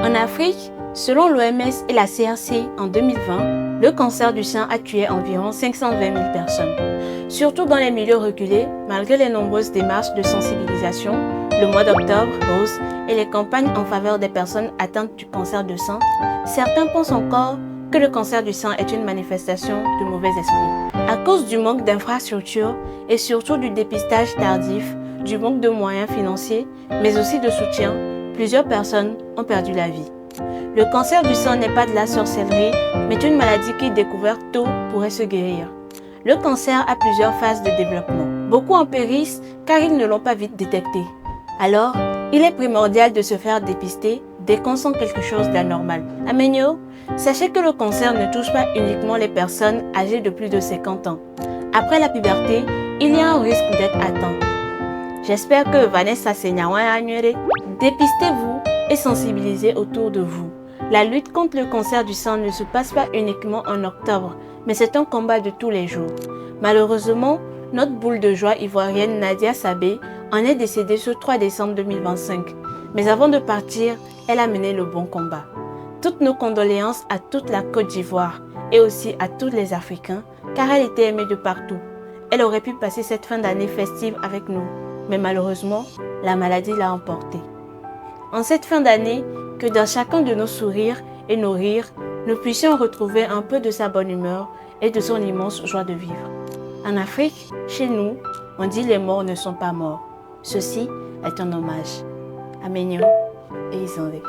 En Afrique, selon l'OMS et la CRC en 2020, le cancer du sein a tué environ 520 000 personnes. Surtout dans les milieux reculés, malgré les nombreuses démarches de sensibilisation, le mois d'octobre rose et les campagnes en faveur des personnes atteintes du cancer du sein, certains pensent encore que le cancer du sein est une manifestation de mauvais esprit. À cause du manque d'infrastructures et surtout du dépistage tardif, du manque de moyens financiers, mais aussi de soutien, plusieurs personnes ont perdu la vie. Le cancer du sein n'est pas de la sorcellerie, mais une maladie qui, découverte tôt, pourrait se guérir. Le cancer a plusieurs phases de développement. Beaucoup en périssent car ils ne l'ont pas vite détecté. Alors, il est primordial de se faire dépister dès qu'on sent quelque chose d'anormal. Amenyo, sachez que le cancer ne touche pas uniquement les personnes âgées de plus de 50 ans. Après la puberté, il y a un risque d'être atteint. J'espère que Vanessa Senyawa Agnere, dépistez-vous et sensibilisez autour de vous. La lutte contre le cancer du sein ne se passe pas uniquement en octobre, mais c'est un combat de tous les jours. Malheureusement, notre boule de joie ivoirienne Nadia Sabé en est décédée ce 3 décembre 2025. Mais avant de partir, elle a mené le bon combat. Toutes nos condoléances à toute la Côte d'Ivoire et aussi à tous les Africains, car elle était aimée de partout. Elle aurait pu passer cette fin d'année festive avec nous, mais malheureusement, la maladie l'a emportée. En cette fin d'année, que dans chacun de nos sourires et nos rires, nous puissions retrouver un peu de sa bonne humeur et de son immense joie de vivre. En Afrique, chez nous, on dit les morts ne sont pas morts. Ceci est un hommage. Amenyo et Isandé.